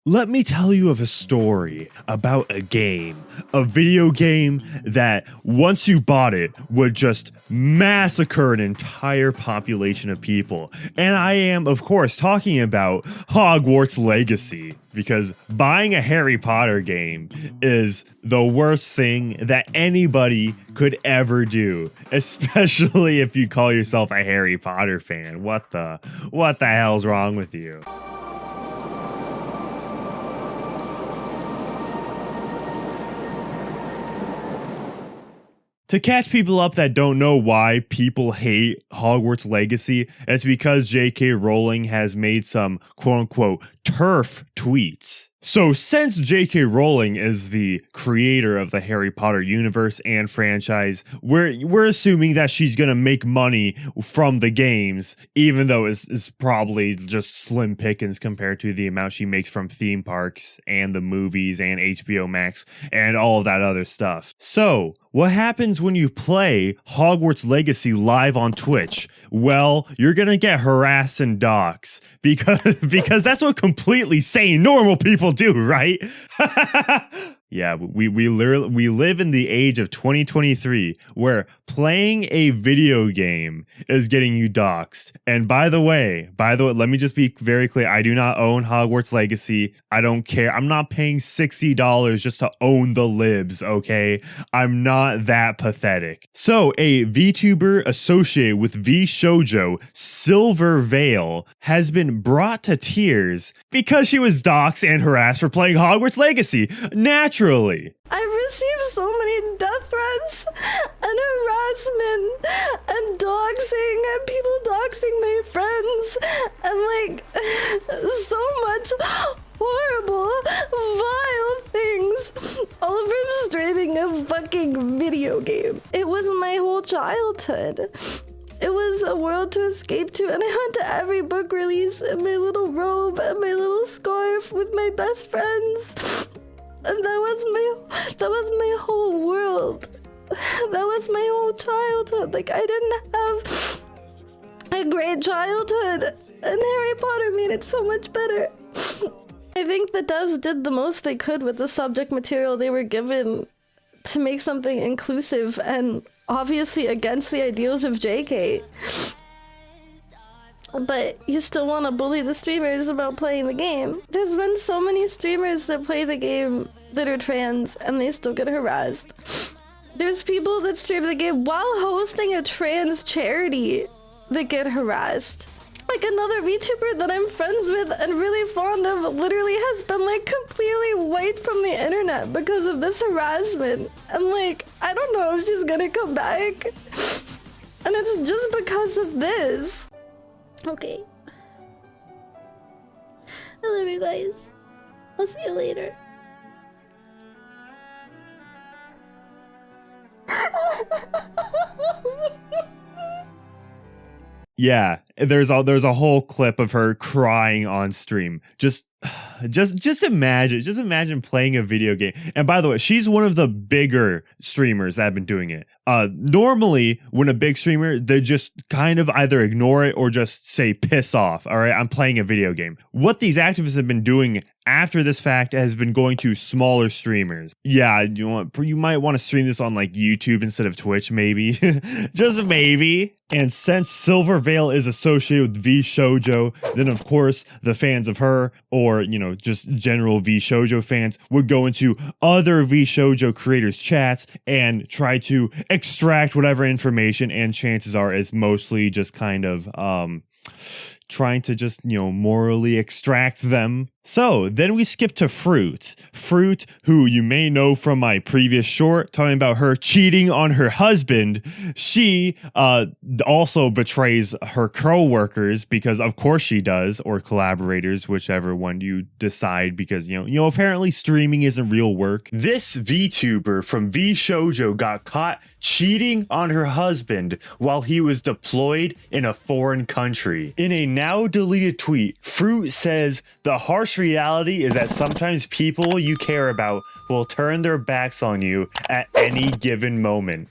Let me tell you of a story about a game, a video game that once you bought it would just massacre an entire population of people. And I am, of course, talking about Hogwarts Legacy, because buying a Harry Potter game is the worst thing that anybody could ever do, especially if you call yourself a Harry Potter fan. What the hell's wrong with you? To catch people up that don't know why people hate Hogwarts Legacy, it's because J.K. Rowling has made some quote-unquote turf tweets. So since J.K. Rowling is the creator of the Harry Potter universe and franchise, we're assuming that she's gonna make money from the games, even though it's probably just slim pickings compared to the amount she makes from theme parks and the movies and HBO Max and all of that other stuff. So what happens when you play Hogwarts Legacy live on Twitch? Well, you're gonna get harassed and doxed because that's what completely sane normal people do, right? Yeah, we live in the age of 2023 where playing a video game is getting you doxxed. And by the way, let me just be very clear. I do not own Hogwarts Legacy. I don't care. I'm not paying $60 just to own the libs, okay? I'm not that pathetic. So a VTuber associated with VShojo Silvervale has been brought to tears because she was doxxed and harassed for playing Hogwarts Legacy. Naturally. I received so many death threats and harassment and doxing and people doxing my friends and so much horrible, vile things, all from streaming a fucking video game. It was my whole childhood. It was a world to escape to, and I went to every book release in my little robe and my little scarf with my best friends. And that was my whole world. That was my whole childhood. Like, I didn't have a great childhood, and Harry Potter made it so much better. I think the devs did the most they could with the subject material they were given to make something inclusive and obviously against the ideals of JK. But you still want to bully the streamers about playing the game. There's been so many streamers that play the game that are trans and they still get harassed. There's people that stream the game while hosting a trans charity that get harassed. Like another VTuber that I'm friends with and really fond of literally has been completely wiped from the internet because of this harassment. And I don't know if she's gonna come back. And it's just because of this. Okay. I love you guys. I'll see you later. Yeah, there's a whole clip of her crying on stream. Just imagine playing a video game. And by the way, she's one of the bigger streamers that have been doing it. Normally, when a big streamer, they just kind of either ignore it or just say piss off. All right, I'm playing a video game. What these activists have been doing after this fact has been going to smaller streamers. Yeah, you might want to stream this on YouTube instead of Twitch, maybe. Just maybe. And since Silvervale is associated with VShojo, then of course the fans of her, or just general VShojo fans, would go into other VShojo creators' chats and try to extract whatever information, and chances are it's mostly just kind of trying to just morally extract them. So then we skip to Froot, who you may know from my previous short talking about her cheating on her husband. She also betrays her co-workers, because of course she does, or collaborators, whichever one you decide, because apparently streaming isn't real work. This VTuber from VShojo got caught cheating on her husband while he was deployed in a foreign country. In a now deleted tweet, Froot says the harsh reality is that sometimes people you care about will turn their backs on you at any given moment.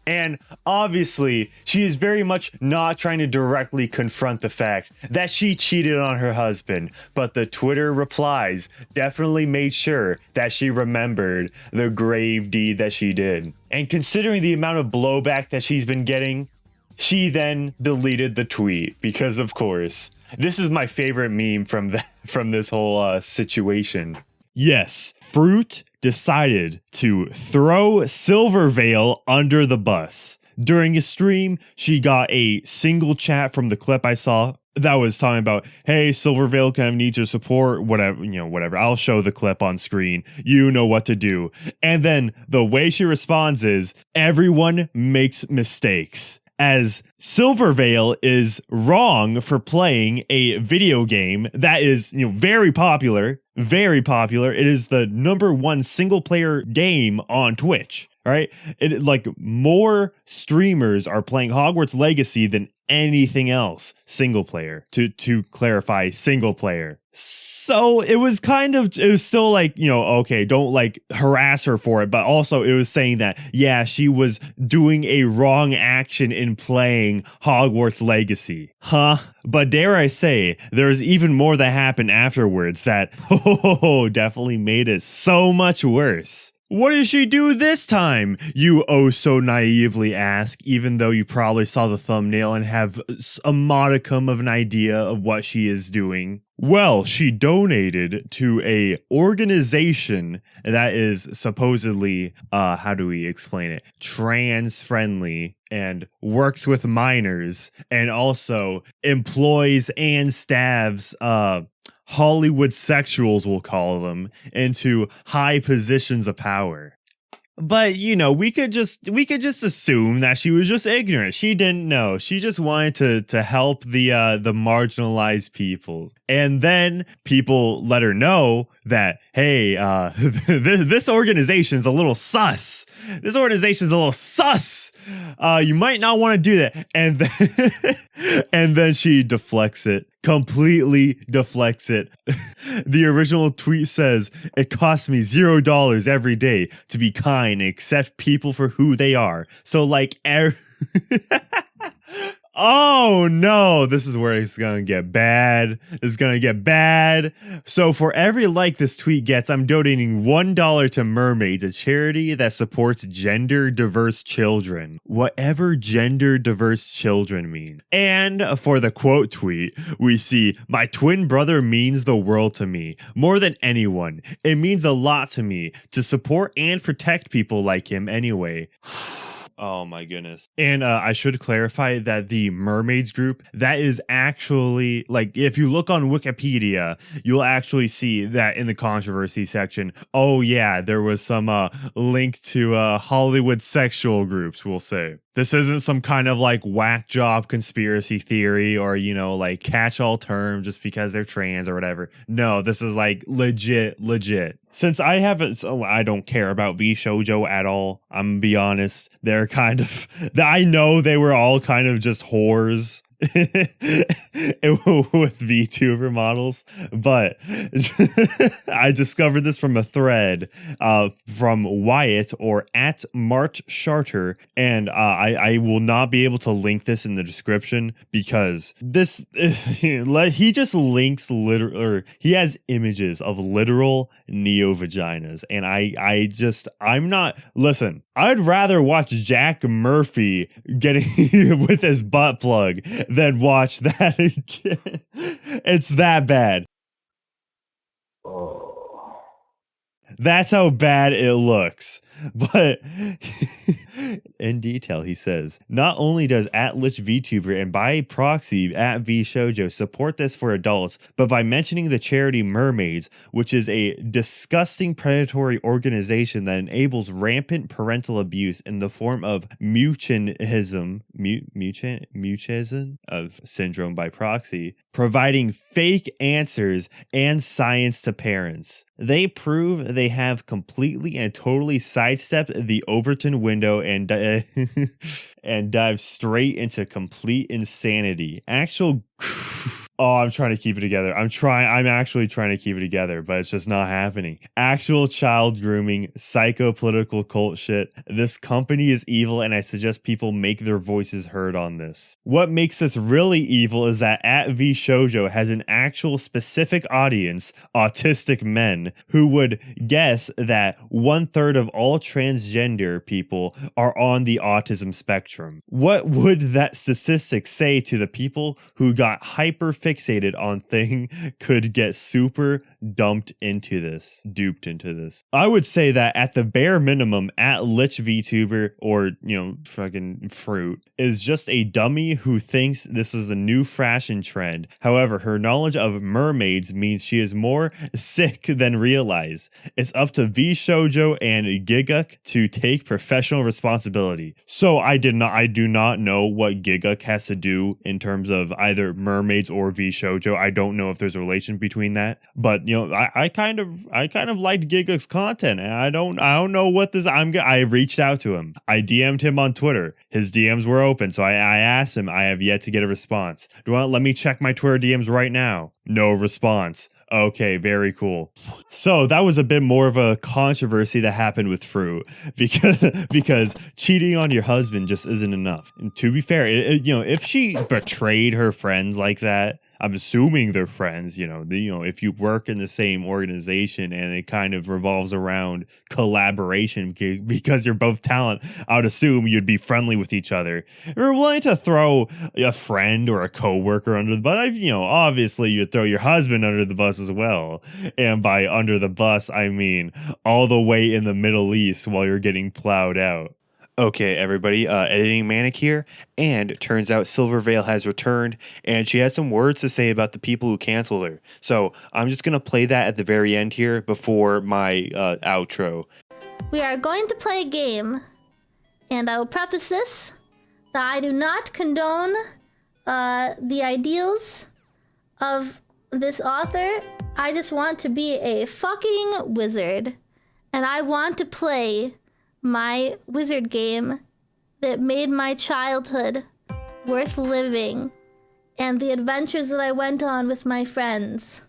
And obviously, she is very much not trying to directly confront the fact that she cheated on her husband, but the Twitter replies definitely made sure that she remembered the grave deed that she did. And considering the amount of blowback that she's been getting, she then deleted the tweet because, of course, this is my favorite meme from this whole situation. Yes, Froot decided to throw Silvervale under the bus. During a stream, she got a single chat from the clip I saw that was talking about, hey, Silvervale kind of needs your support, whatever. I'll show the clip on screen. You know what to do. And then the way she responds is, everyone makes mistakes. As Silvervale is wrong for playing a video game that is, very popular. It is the #1 single player game on Twitch, right? More streamers are playing Hogwarts Legacy than anything else single player, to clarify, single player. So it was still okay, don't harass her for it, but also it was saying that, yeah, she was doing a wrong action in playing Hogwarts Legacy. Huh? But dare I say, there's even more that happened afterwards that definitely made it so much worse. What did she do this time? You oh so naively ask, even though you probably saw the thumbnail and have a modicum of an idea of what she is doing. Well, she donated to a organization that is supposedly, how do we explain it? Trans friendly and works with minors and also employs and staffs, Hollywood sexuals, we'll call them, into high positions of power. But we could just assume that she was just ignorant. She didn't know. She just wanted to help the marginalized people. And then people let her know that, hey, this organization's a little sus. This organization's a little sus. You might not want to do that. And then, and then she completely deflects it. The original tweet says, it costs me $0 every day to be kind and accept people for who they are. So oh no, this is where it's gonna get bad. It's gonna get bad. So for every like this tweet gets, I'm donating $1 to Mermaids, a charity that supports gender diverse children. Whatever gender diverse children mean. And for the quote tweet, we see, my twin brother means the world to me. More than anyone. It means a lot to me to support and protect people like him anyway. Oh my goodness. And I should clarify that the Mermaids group, that is actually, if you look on Wikipedia, you'll actually see that in the controversy section, oh yeah, there was some link to Hollywood sexual groups, we'll say. This isn't some kind of whack job conspiracy theory or, catch-all term just because they're trans or whatever. No, this is legit. Since I don't care about VShojo at all, I'm gonna be honest. They're I know they were all kind of just whores with VTuber models, but I discovered this from a thread from Wyatt or at Mart Charter, and I will not be able to link this in the description because this he just links he has images of literal neo vaginas, and I'm not, listen, I'd rather watch Jack Murphy getting with his butt plug than watch that again. It's that bad. Oh. That's how bad it looks. But in detail, he says, not only does @LichVTuber and by proxy @VShojo support this for adults, but by mentioning the charity Mermaids, which is a disgusting predatory organization that enables rampant parental abuse in the form of mutunism of syndrome by proxy, providing fake answers and science to parents. They prove they have completely and totally sidestepped the Overton window and dive straight into complete insanity. Oh, I'm trying to keep it together. I'm actually trying to keep it together, but it's just not happening. Actual child grooming, psycho-political cult shit. This company is evil, and I suggest people make their voices heard on this. What makes this really evil is that at VShojo has an actual specific audience, autistic men, who would guess that 1/3 of all transgender people are on the autism spectrum. What would that statistic say to the people who got hyper fixated on thing could get super duped into this? I would say that at the bare minimum, at Lich VTuber, or fucking Fruit, is just a dummy who thinks this is a new fashion trend. However, her knowledge of mermaids means she is more sick than realize. It's up to VShojo and Giguk to take professional responsibility. So I do not know what Giguk has to do in terms of either mermaids or VShojo. I don't know if there's a relation between that, but I kind of liked Giguk's content, and I don't know what this. I reached out to him. I DM'd him on Twitter. His DMs were open, so I asked him. I have yet to get a response. Let me check my Twitter DMs right now. No response. Okay, very cool. So that was a bit more of a controversy that happened with Fruit because cheating on your husband just isn't enough. And to be fair, if she betrayed her friends like that, I'm assuming they're friends, if you work in the same organization and it kind of revolves around collaboration because you're both talent, I would assume you'd be friendly with each other. You're willing to throw a friend or a coworker under the bus. Obviously you'd throw your husband under the bus as well. And by under the bus, I mean all the way in the Middle East while you're getting plowed out. Okay, everybody, editing Manic here, and it turns out Silvervale has returned, and she has some words to say about the people who canceled her. So I'm just going to play that at the very end here before my outro. We are going to play a game, and I will preface this that I do not condone the ideals of this author. I just want to be a fucking wizard, and I want to play my wizard game that made my childhood worth living and the adventures that I went on with my friends.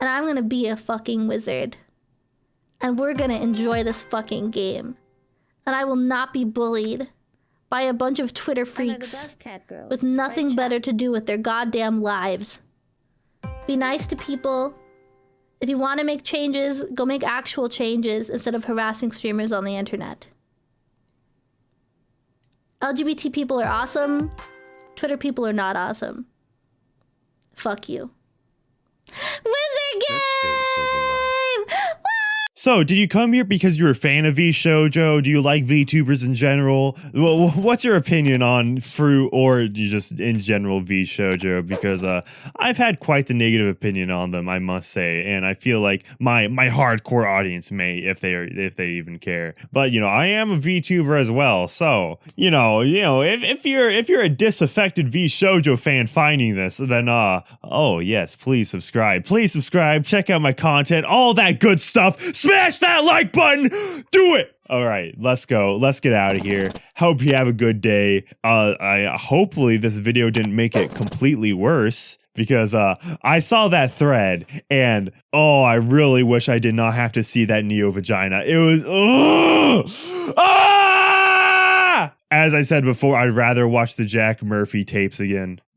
And I'm gonna be a fucking wizard. And we're gonna enjoy this fucking game. And I will not be bullied by a bunch of Twitter freaks with nothing better to do with their goddamn lives. Be nice to people. If you want to make changes, go make actual changes instead of harassing streamers on the internet. LGBT people are awesome. Twitter people are not awesome. Fuck you. Wizard game! So, did you come here because you're a fan of VShojo? Do you like VTubers in general? Well, what's your opinion on Fruit or just in general VShojo? Because I've had quite the negative opinion on them, I must say, and I feel like my hardcore audience may, if they even care. But I am a VTuber as well, so if you're a disaffected VShojo fan finding this, then oh yes, please subscribe. Please subscribe. Check out my content, all that good stuff. Smash that like button. Do it. All right, let's go. Let's get out of here. Hope you have a good day. Hopefully this video didn't make it completely worse, because I saw that thread and I really wish I did not have to see that Neo vagina. It was As I said before, I'd rather watch the Jack Murphy tapes again.